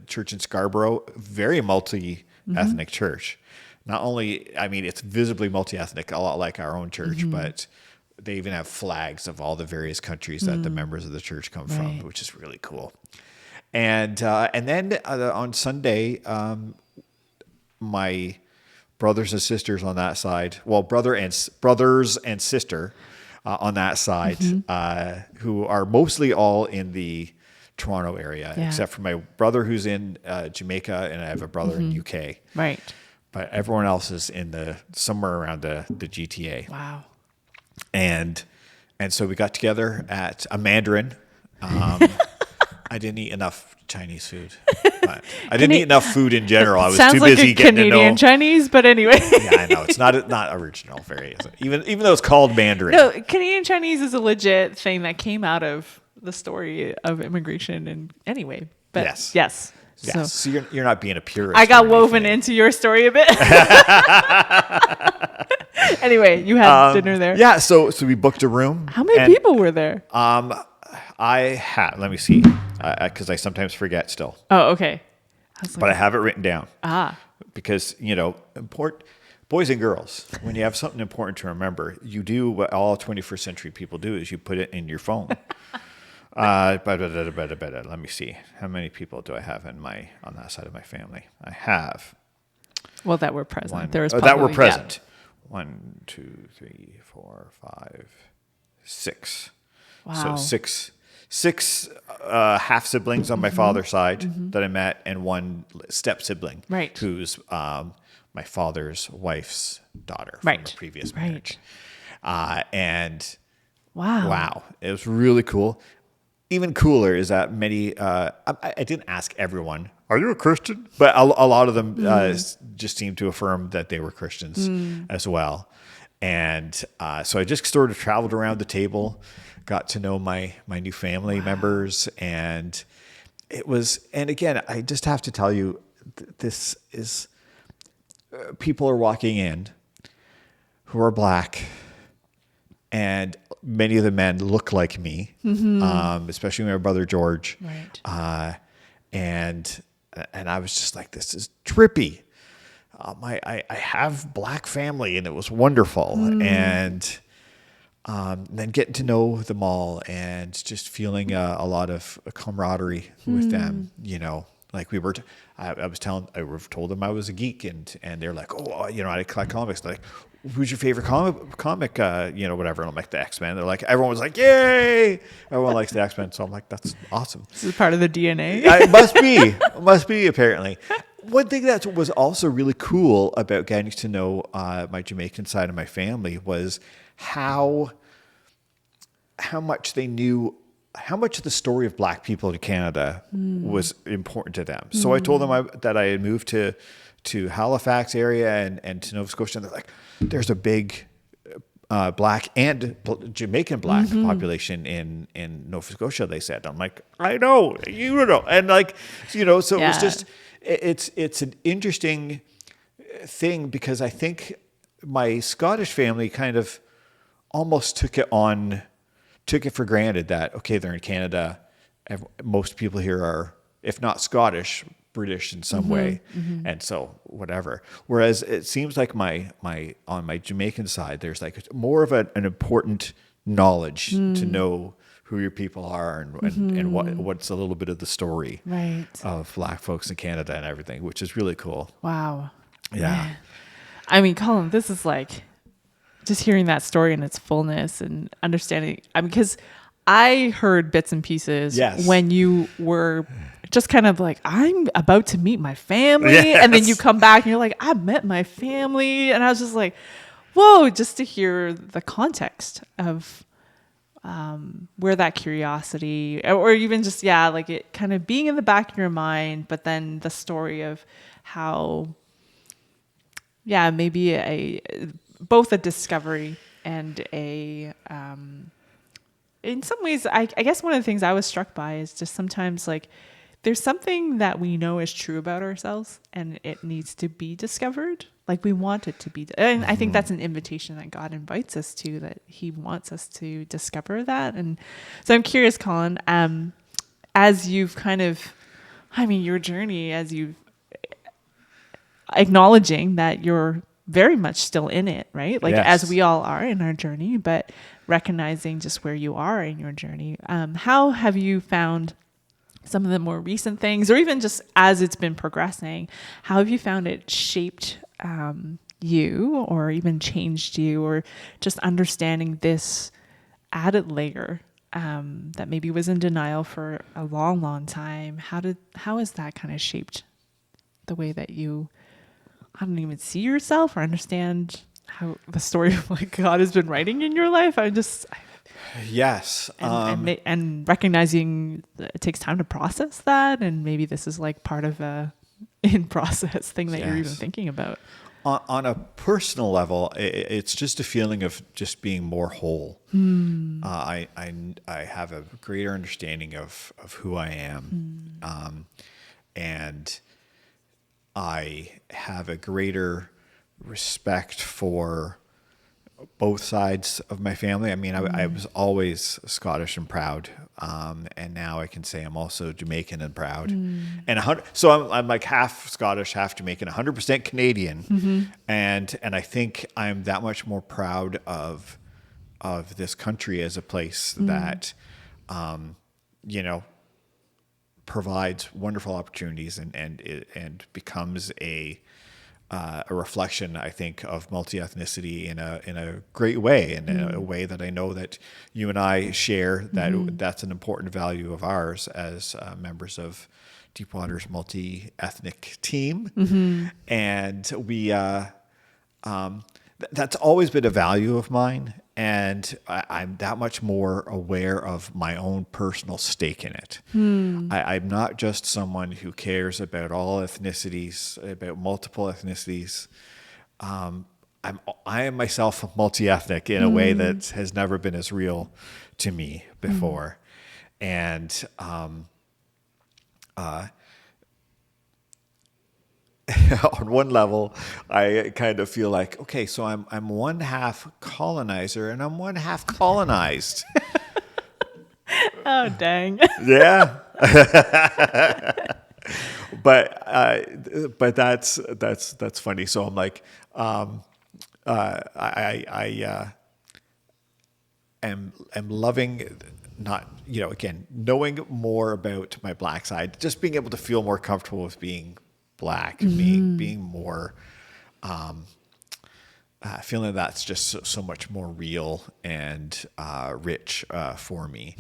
[SPEAKER 2] church in Scarborough, very multi-ethnic church. Not only, it's visibly multi-ethnic, a lot like our own church, but they even have flags of all the various countries that the members of the church come from, which is really cool. And then on Sunday, my brothers and sisters on that side. Well, brothers and sister on that side, who are mostly all in the Toronto area, except for my brother who's in Jamaica, and I have a brother in UK.
[SPEAKER 1] Right.
[SPEAKER 2] But everyone else is in somewhere around the GTA.
[SPEAKER 1] Wow.
[SPEAKER 2] And so we got together at a Mandarin. I didn't eat enough Chinese food. But I didn't eat enough food in general. I was too busy getting to know.
[SPEAKER 1] Canadian Chinese, but anyway.
[SPEAKER 2] Yeah, I know. It's not original, very even though it's called Mandarin.
[SPEAKER 1] No, Canadian Chinese is a legit thing that came out of the story of immigration, and anyway. But yes.
[SPEAKER 2] Yes. So you're not being a purist.
[SPEAKER 1] I got woven into your story a bit. Anyway, you had dinner there.
[SPEAKER 2] Yeah, so we booked a room.
[SPEAKER 1] How many people were there?
[SPEAKER 2] Let me see, because I sometimes forget still.
[SPEAKER 1] Oh, okay.
[SPEAKER 2] But I have it written down. Because, boys and girls, when you have something important to remember, you do what all 21st century people do, is you put it in your phone. Let me see. How many people do I have on that side of my family? I have.
[SPEAKER 1] Well, that were present.
[SPEAKER 2] That were present. 1, 2, 3, 4, 5, 6.
[SPEAKER 1] Wow.
[SPEAKER 2] So six half siblings on my father's side that I met, and one step sibling,
[SPEAKER 1] right,
[SPEAKER 2] who's my father's wife's daughter from a previous marriage. And wow, it was really cool. Even cooler is that many. I didn't ask everyone, "Are you a Christian?" But a lot of them just seemed to affirm that they were Christians as well. And so I just sort of traveled around the table, got to know my new family members, and it was. And again, I just have to tell you, this is people are walking in who are Black, and many of the men look like me, especially my brother George.
[SPEAKER 1] Right.
[SPEAKER 2] And I was just like, this is trippy. I have Black family, and it was wonderful. And then getting to know them all, and just feeling a lot of camaraderie with them, like we were. I told them I was a geek, and they're like, oh, I collect comics. They're like, who's your favorite comic? Whatever. And I'm like, the X-Men. They're like, everyone was like, yay! Everyone likes the X-Men. So I'm like, that's awesome.
[SPEAKER 1] This is part of the DNA.
[SPEAKER 2] It must be. It must be, apparently. One thing that was also really cool about getting to know my Jamaican side of my family was how much they knew, how much of the story of Black people in Canada was important to them. So I told them that I had moved to Halifax area and to Nova Scotia, and they're like, there's a big Black and Jamaican Black population in Nova Scotia, they said. I'm like, I know, you know. And so it was just, it's an interesting thing, because I think my Scottish family kind of almost took it for granted that, okay, they're in Canada. Most people here are, if not Scottish, British in some way, and so whatever. Whereas it seems like on my Jamaican side, there's like more of an important knowledge to know who your people are and what's a little bit of the story of Black folks in Canada and everything, which is really cool.
[SPEAKER 1] Wow.
[SPEAKER 2] Yeah.
[SPEAKER 1] Man. I mean, Colin, this is like just hearing that story in its fullness and understanding. I mean, because I heard bits and pieces when you were just kind of like, I'm about to meet my family. And then you come back and you're like, I met my family. And I was just like, whoa, just to hear the context of where that curiosity, or even just, like it kind of being in the back of your mind, but then the story of how, maybe both a discovery and in some ways, I guess one of the things I was struck by is just sometimes like there's something that we know is true about ourselves and it needs to be discovered. Like we want it to be. And I think that's an invitation that God invites us to, that he wants us to discover that. And so I'm curious, Colin, as you've your journey, as you've acknowledging that you're very much still in it, right? Like as we all are in our journey, but recognizing just where you are in your journey. How have you found some of the more recent things, or even just as it's been progressing, how have you found it shaped you or even changed you, or just understanding this added layer that maybe was in denial for a long time? How has that kind of shaped the way that you, I don't even see yourself or understand how the story of what God has been writing in your life?
[SPEAKER 2] Yes.
[SPEAKER 1] And recognizing that it takes time to process that, and maybe this is like part of a in process thing that you're even thinking about.
[SPEAKER 2] On a personal level, it's just a feeling of just being more whole. I have a greater understanding of who I am, and I have a greater respect for both sides of my family. I mean, I was always Scottish and proud, and now I can say I'm also Jamaican and proud. And so I'm like half Scottish, half Jamaican, 100% Canadian, and I think I'm that much more proud of this country as a place that, you know, provides wonderful opportunities and becomes a reflection, I think, of multi-ethnicity in a great way, and in a way that I know that you and I share. That's an important value of ours as members of Deepwater's multi-ethnic team, and we. That's always been a value of mine, and I'm that much more aware of my own personal stake in it. I'm not just someone who cares about all ethnicities, about multiple ethnicities. I am myself multi-ethnic in a way that has never been as real to me before, and on one level, I kind of feel like, okay, so I'm one half colonizer and I'm one half colonized.
[SPEAKER 1] Oh, dang.
[SPEAKER 2] Yeah. But that's funny. So I'm like, I am loving, not, again, knowing more about my Black side, just being able to feel more comfortable with being Black, being more, feeling that's just so much more real and rich for me.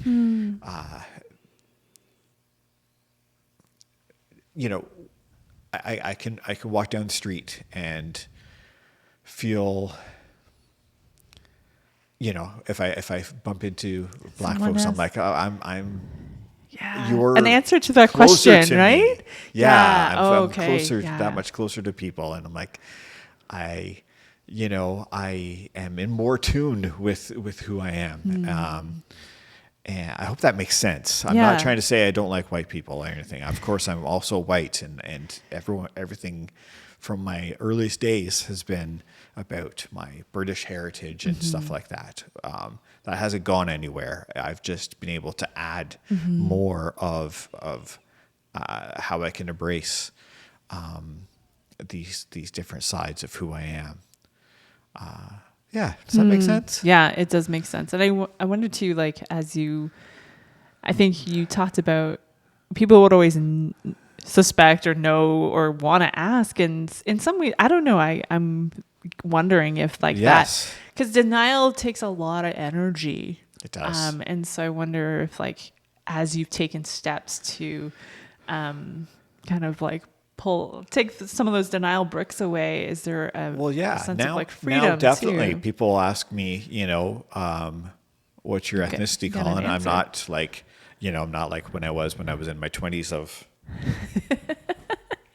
[SPEAKER 2] I can walk down the street and feel, if I bump into Black
[SPEAKER 1] Someone
[SPEAKER 2] folks, I'm
[SPEAKER 1] else.
[SPEAKER 2] like, oh, I'm
[SPEAKER 1] Yeah.
[SPEAKER 2] you're
[SPEAKER 1] An answer to that
[SPEAKER 2] closer
[SPEAKER 1] question,
[SPEAKER 2] to
[SPEAKER 1] right?
[SPEAKER 2] me. Yeah, I'm
[SPEAKER 1] Okay.
[SPEAKER 2] closer,
[SPEAKER 1] Yeah.
[SPEAKER 2] that much closer to people, and I'm like, I am in more tune with who I am. And I hope that makes sense. I'm not trying to say I don't like white people or anything. Of course, I'm also white, and everything from my earliest days has been about my British heritage and stuff like that. That hasn't gone anywhere. I've just been able to add more of how I can embrace these different sides of who I am. Yeah, does that make sense?
[SPEAKER 1] Yeah, it does make sense. And I wanted to, like, I think you talked about people would always suspect or know or want to ask. And in some ways, I don't know, I'm wondering if like that, because denial takes a lot of energy.
[SPEAKER 2] It does.
[SPEAKER 1] And so I wonder if, like, as you've taken steps to kind of like take some of those denial bricks away, is there a sense of like freedom?
[SPEAKER 2] Now definitely
[SPEAKER 1] too?
[SPEAKER 2] people ask me, what's your ethnicity,
[SPEAKER 1] Get an
[SPEAKER 2] Colin? I'm
[SPEAKER 1] answer.
[SPEAKER 2] not like, I'm not like when I was in my 20s of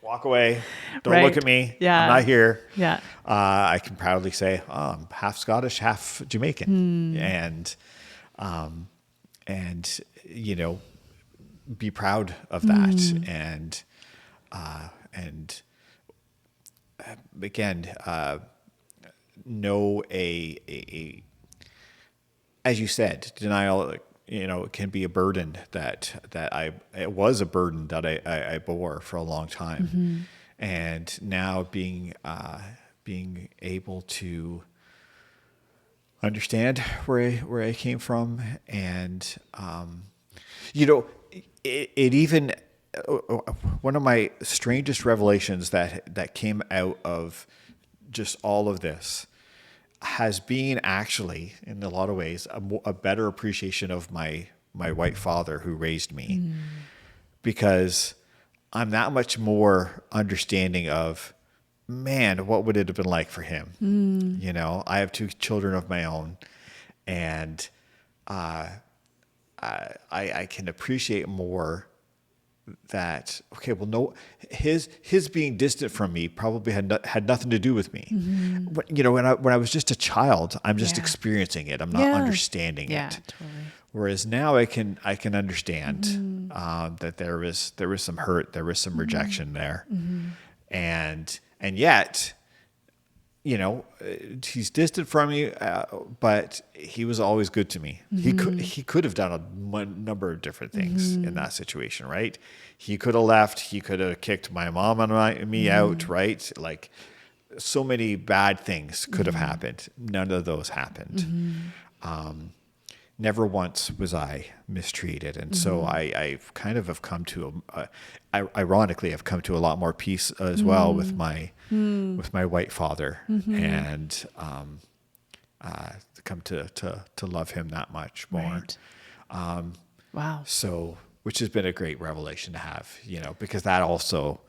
[SPEAKER 2] walk away, don't
[SPEAKER 1] Right.
[SPEAKER 2] look at me,
[SPEAKER 1] Yeah.
[SPEAKER 2] I'm not here.
[SPEAKER 1] Yeah.
[SPEAKER 2] I can proudly say, oh, I'm half Scottish, half Jamaican, and be proud of that, and again, know a as you said, denial, can be a burden it was a burden that I bore for a long time, and now being able to understand where I came from, and it even one of my strangest revelations that came out of just all of this has been actually, in a lot of ways, a better appreciation of my white father who raised me, because I'm that much more understanding of, man, what would it have been like for him? You know, I have 2 children of my own, and I can appreciate more that, okay, well, no, his being distant from me probably had nothing to do with me. You know, when I was just a child, I'm just experiencing it. I'm not understanding it.
[SPEAKER 1] Totally.
[SPEAKER 2] Whereas now I can understand that there was some hurt, there was some rejection there, and yet, you know, he's distant from me, but he was always good to me. He could have done a number of different things in that situation, right? He could have left. He could have kicked my mom and me out, right? Like, so many bad things could have happened. None of those happened. Never once was I mistreated. And so I kind of have come to, ironically, I've come to a lot more peace as well with my white father, and come to love him that much more.
[SPEAKER 1] Right. Wow.
[SPEAKER 2] So, which has been a great revelation to have, you know, because that also,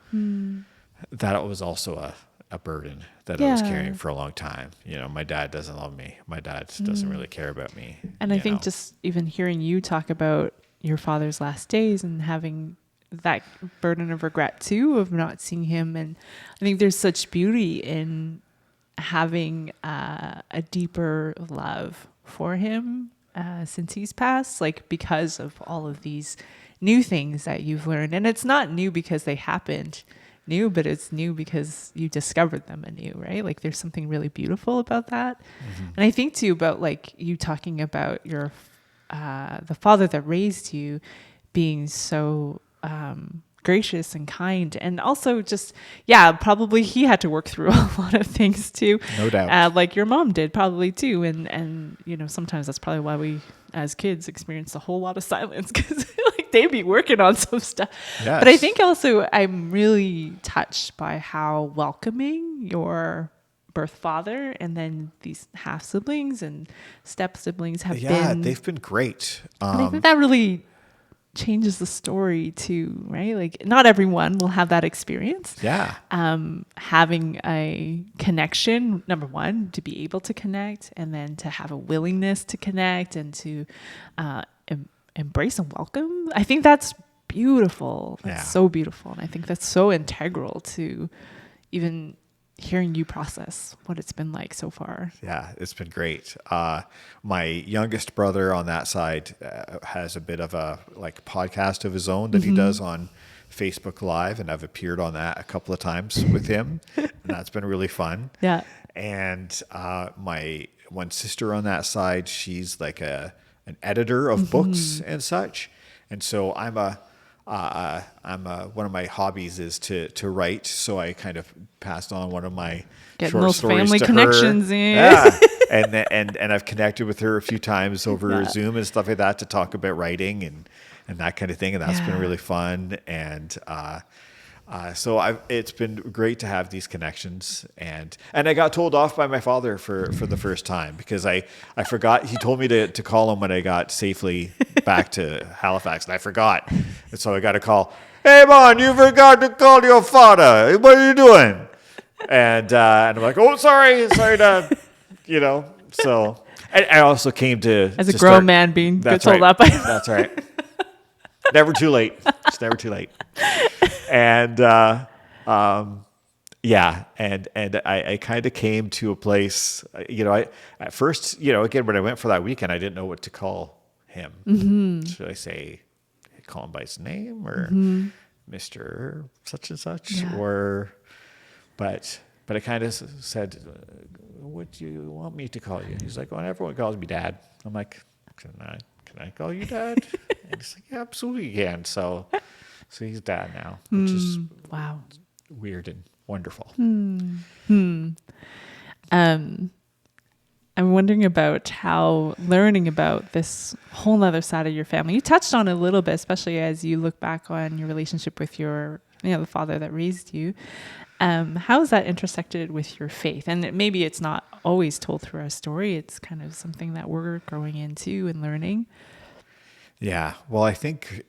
[SPEAKER 2] that was also a burden that I was carrying for a long time. You know, my dad doesn't love me. My dad doesn't really care about me.
[SPEAKER 1] And I think just even hearing you talk about your father's last days and having that burden of regret too, of not seeing him. And I think there's such beauty in having a deeper love for him since he's passed, like because of all of these new things that you've learned. And it's not new because they happened new, but it's new because you discovered them anew, right? Like there's something really beautiful about that. And I think too about like you talking about your the father that raised you being so gracious and kind, and also just probably he had to work through a lot of things too,
[SPEAKER 2] no doubt,
[SPEAKER 1] like your mom did probably too, and you know, sometimes that's probably why we as kids experience a whole lot of silence, because like they'd be working on some stuff. But I think also I'm really touched by how welcoming your birth father and then these half siblings and step siblings have been.
[SPEAKER 2] Yeah, they've been great.
[SPEAKER 1] And I think that really changes the story too, right? Like not everyone will have that experience.
[SPEAKER 2] Yeah.
[SPEAKER 1] Having a connection, number one, to be able to connect, and then to have a willingness to connect and to embrace and welcome. I think that's beautiful. That's so beautiful. And I think that's so integral to even hearing you process what it's been like so far.
[SPEAKER 2] Yeah, it's been great. My youngest brother on that side has a bit of a like podcast of his own that he does on Facebook Live, and I've appeared on that a couple of times with him, and that's been really fun. Yeah. And my one sister on that side, she's like an editor of books and such, and so I'm one of my hobbies is to write, so I kind of passed on one of my short stories
[SPEAKER 1] family
[SPEAKER 2] to
[SPEAKER 1] connections
[SPEAKER 2] her.
[SPEAKER 1] in.
[SPEAKER 2] Yeah, and I've connected with her a few times over Zoom and stuff like that to talk about writing and that kind of thing, and that's been really fun. And so it's been great to have these connections, and I got told off by my father for the first time because I forgot. He told me to call him when I got safely back to Halifax, and I forgot, and so I got a call. Hey, Mon, you forgot to call your father. What are you doing? And I'm like, oh, sorry, Dad. You know. So I also came to
[SPEAKER 1] as a grown man being told that by.
[SPEAKER 2] That's right. Never too late. It's never too late. And I kind of came to a place, you know, at first, you know, again, when I went for that weekend, I didn't know what to call him. Should I say, call him by his name or Mr. such and such, but I kind of said, what do you want me to call you? He's like, well, everyone calls me Dad. I'm like, can I call you Dad? And he's like, yeah, absolutely you can. So he's Dad now, which is weird and wonderful.
[SPEAKER 1] I'm wondering about how learning about this whole other side of your family, you touched on it a little bit, especially as you look back on your relationship with your, the father that raised you. How is that intersected with your faith? And maybe it's not always told through our story. It's kind of something that we're growing into and learning.
[SPEAKER 2] Yeah. Well, I think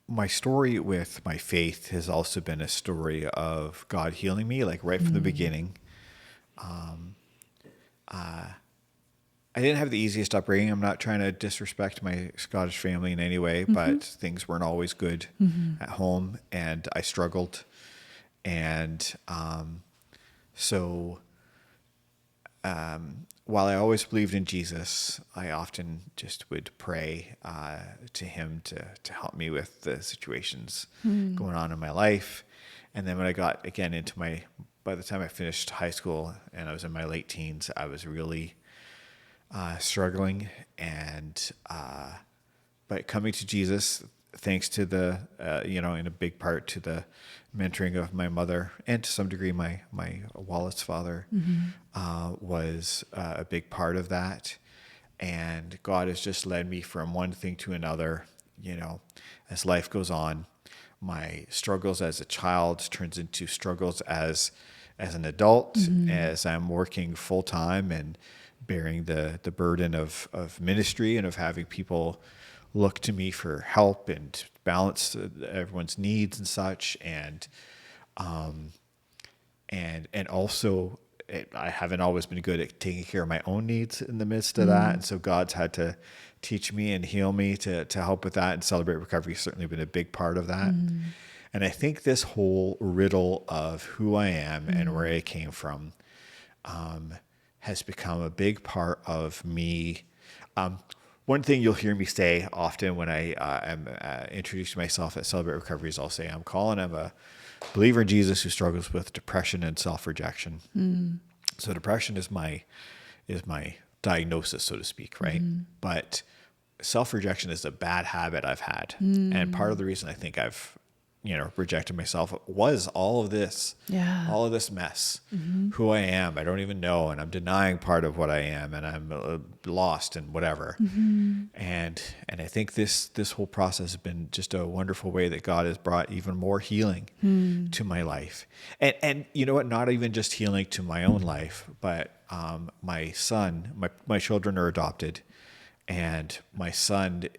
[SPEAKER 2] my story with my faith has also been a story of God healing me, like right from the beginning. I didn't have the easiest upbringing. I'm not trying to disrespect my Scottish family in any way, but things weren't always good at home, and I struggled. And so while I always believed in Jesus, I often just would pray to him to help me with the situations going on in my life. And then when I got again by the time I finished high school and I was in my late teens, I was really struggling. And but coming to Jesus, thanks to the in a big part to the mentoring of my mother and to some degree my Wallace father, was a big part of that. And God has just led me from one thing to another, as life goes on. My struggles as a child turns into struggles as an adult, as I'm working full time and bearing the burden of ministry and of having people look to me for help and balance everyone's needs and such. And also I haven't always been good at taking care of my own needs in the midst of that. And so God's had to teach me and heal me to help with that. And Celebrate Recovery has certainly been a big part of that. And I think this whole riddle of who I am and where I came from has become a big part of me. One thing you'll hear me say often when I am introducing myself at Celebrate Recovery is I'll say, I'm Colin. I'm a believer in Jesus who struggles with depression and self-rejection. So depression is my diagnosis, so to speak, right? But self-rejection is a bad habit I've had. And part of the reason I think I've rejected myself was all of this mess, who I am. I don't even know. And I'm denying part of what I am, and I'm lost and whatever. And I think this whole process has been just a wonderful way that God has brought even more healing to my life. And you know what? Not even just healing to my own life, but my son, my children are adopted, and my son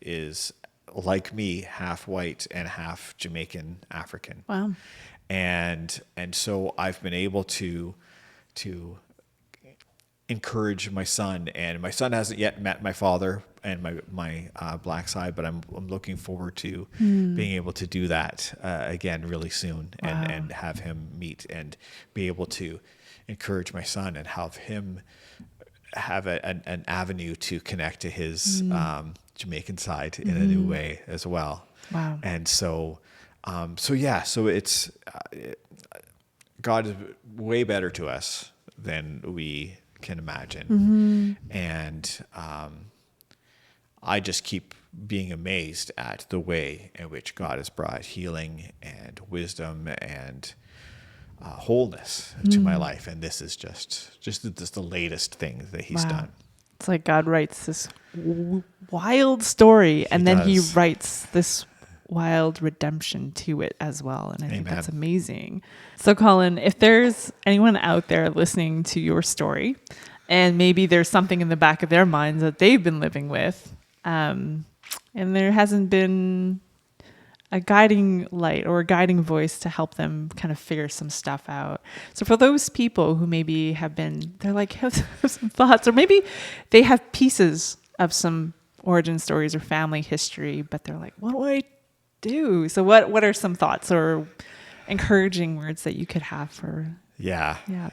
[SPEAKER 2] is, like me, half white and half Jamaican African.
[SPEAKER 1] Wow.
[SPEAKER 2] And so I've been able to encourage my son, and my son hasn't yet met my father and my black side, but I'm looking forward to being able to do that again really soon. And have him meet and be able to encourage my son and have him have an avenue to connect to his Jamaican side in a new way as well.
[SPEAKER 1] Wow.
[SPEAKER 2] And so it's God is way better to us than we can imagine. And I just keep being amazed at the way in which God has brought healing and wisdom and wholeness to my life. And this is just the latest thing that he's done.
[SPEAKER 1] It's like God writes this wild story, and then he writes this wild redemption to it as well. And I think that's amazing. So Colin, if there's anyone out there listening to your story, and maybe there's something in the back of their minds that they've been living with, and there hasn't been a guiding light or a guiding voice to help them kind of figure some stuff out. So for those people who maybe they're like, have some thoughts, or maybe they have pieces of some origin stories or family history, but they're like, what do I do? So what are some thoughts or encouraging words that you could have for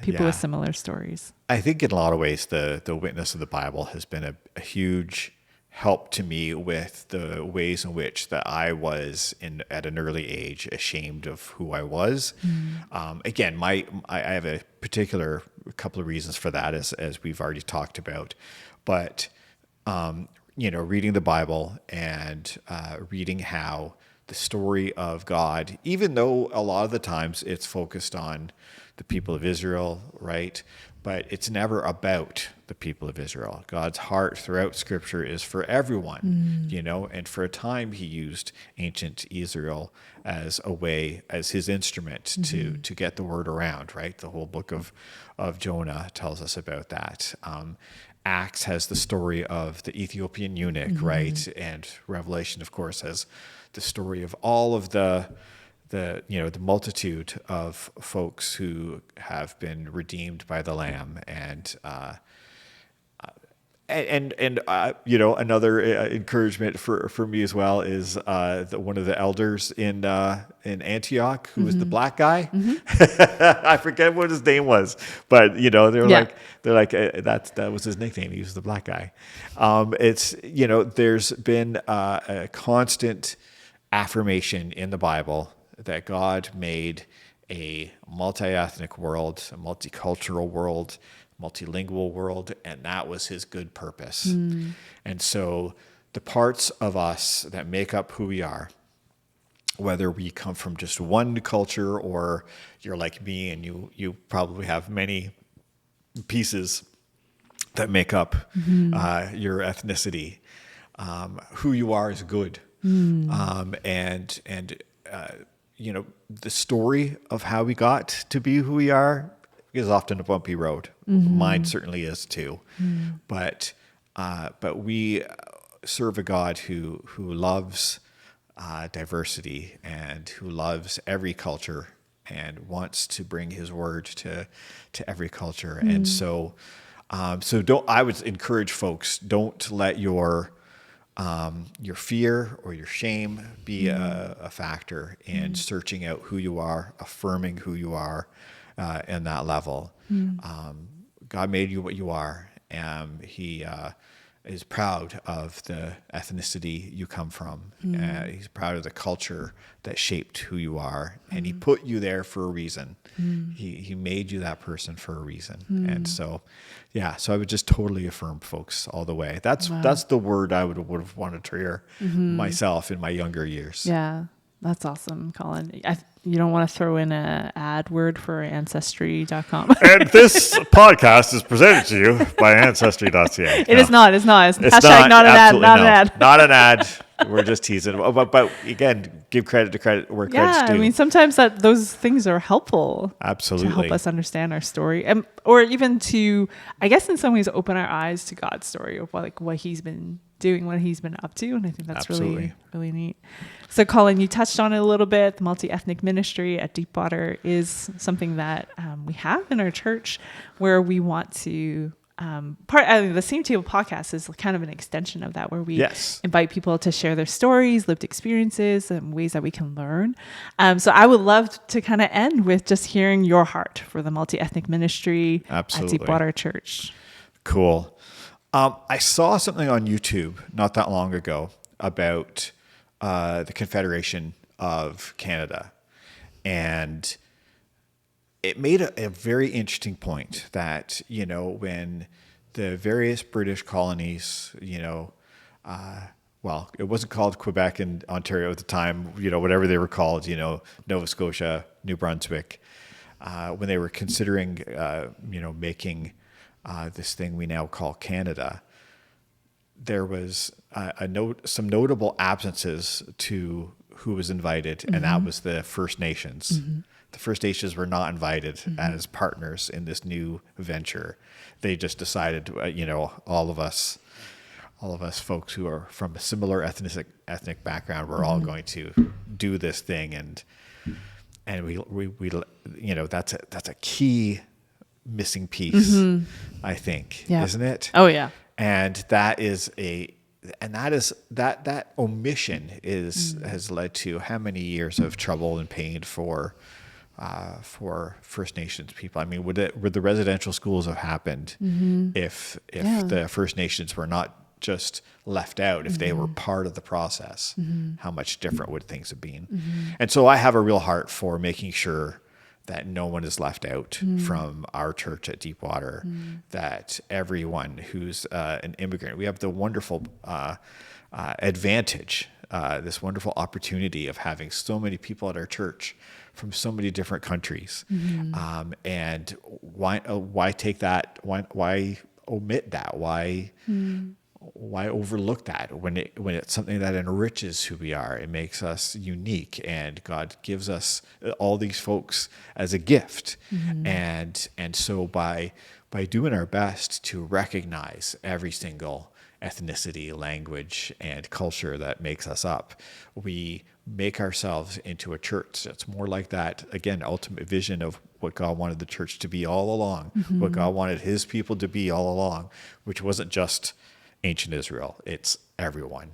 [SPEAKER 1] people with similar stories?
[SPEAKER 2] I think in a lot of ways, the witness of the Bible has been a huge help to me with the ways in which that I was at an early age ashamed of who I was. Again, I have a particular couple of reasons for that, as we've already talked about, but reading the Bible and reading how the story of God, even though a lot of the times it's focused on the people of Israel, right? But it's never about the people of Israel. God's heart throughout Scripture is for everyone, and for a time he used ancient Israel as a way, as his instrument to get the word around, right? The whole book of Jonah tells us about that. Acts has the story of the Ethiopian eunuch, right? And Revelation, of course, has the story of all of the multitude of folks who have been redeemed by the Lamb, and another encouragement for me as well is one of the elders in Antioch who was the black guy. I forget what his name was, but they're like that was his nickname. He was the black guy. There's been a constant affirmation in the Bible that God made a multi-ethnic world, a multicultural world, multilingual world, and that was his good purpose. And so the parts of us that make up who we are, whether we come from just one culture or you're like me and you probably have many pieces that make up your ethnicity, who you are is good. The story of how we got to be who we are is often a bumpy road. Mine certainly is too. But we serve a God who loves diversity and who loves every culture and wants to bring his word to every culture. And so I would encourage folks, don't let your fear or your shame be a factor in searching out who you are, affirming who you are in that level. God made you what you are. He is proud of the ethnicity you come from. He's proud of the culture that shaped who you are. And he put you there for a reason. He made you that person for a reason. And so I would just totally affirm folks all the way. That's the word I would have wanted to hear myself in my younger years.
[SPEAKER 1] Yeah, that's awesome, Colin. You don't want to throw in an ad word for Ancestry.com.
[SPEAKER 2] And this podcast is presented to you by Ancestry.ca.
[SPEAKER 1] It is not. It's hashtag not an ad. Not an ad.
[SPEAKER 2] Not an ad. We're just teasing. But again, give credit to credit where credit's due.
[SPEAKER 1] I mean, sometimes those things are helpful.
[SPEAKER 2] Absolutely.
[SPEAKER 1] To help us understand our story, or even to, I guess, in some ways, open our eyes to God's story of what He's been doing, what He's been up to, and I think that's really, really neat. So, Colin, you touched on it a little bit. The multi-ethnic ministry at Deepwater is something that we have in our church, where we want to. The Same Table podcast is kind of an extension of that, where we invite people to share their stories, lived experiences, and ways that we can learn. So I would love to kind of end with just hearing your heart for the multi-ethnic ministry at Deepwater Church.
[SPEAKER 2] Cool. I saw something on YouTube not that long ago about the Confederation of Canada, and it made a very interesting point that, when the various British colonies, it wasn't called Quebec and Ontario at the time, whatever they were called, Nova Scotia, New Brunswick, when they were considering, making this thing we now call Canada, there was some notable absences to who was invited, and that was the First Nations. The First Nations were not invited as partners in this new venture. They just decided, all of us folks who are from a similar ethnic background, we're all going to do this thing, and we that's a key missing piece, I think, isn't it?
[SPEAKER 1] Oh yeah.
[SPEAKER 2] And that omission has led to how many years of trouble and pain for First Nations people. I mean, would the residential schools have happened if the First Nations were not just left out, if they were part of the process? How much different would things have been? And so I have a real heart for making sure that no one is left out from our church at Deepwater, that everyone who's an immigrant, we have the wonderful advantage, this wonderful opportunity of having so many people at our church from so many different countries. And why take that? Why omit that? Why overlook that when it's something that enriches who we are? It makes us unique, and God gives us all these folks as a gift. And so by doing our best to recognize every single ethnicity, language, and culture that makes us up, we make ourselves into a church that's more like that, again, ultimate vision of what God wanted the church to be all along, what God wanted his people to be all along, which wasn't just ancient Israel, it's everyone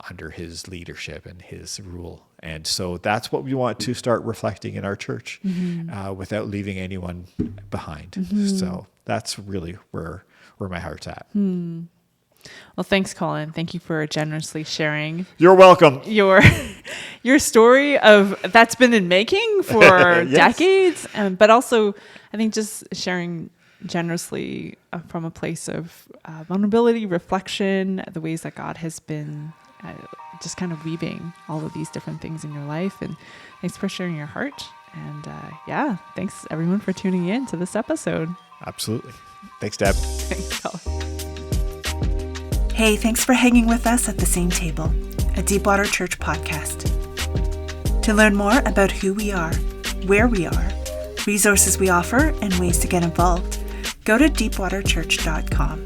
[SPEAKER 2] under his leadership and his rule. And so that's what we want to start reflecting in our church without leaving anyone behind. So that's really where my heart's at.
[SPEAKER 1] Well, thanks, Colin. Thank you for generously sharing.
[SPEAKER 2] You're welcome.
[SPEAKER 1] Your story of that's been in making for decades, but also I think just sharing generously from a place of vulnerability, reflection, the ways that God has been just kind of weaving all of these different things in your life. And thanks for sharing your heart. And thanks everyone for tuning in to this episode.
[SPEAKER 2] Absolutely. Thanks, Deb.
[SPEAKER 1] Thanks, Colin.
[SPEAKER 3] Hey, thanks for hanging with us at the same table, a Deepwater Church podcast. To learn more about who we are, where we are, resources we offer, and ways to get involved, go to deepwaterchurch.com.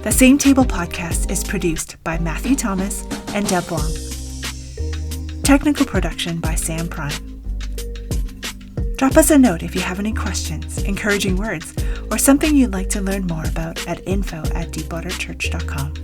[SPEAKER 3] The Same Table podcast is produced by Matthew Thomas and Deb Wong. Technical production by Sam Prime. Drop us a note if you have any questions, encouraging words, or something you'd like to learn more about at info@deepwaterchurch.com.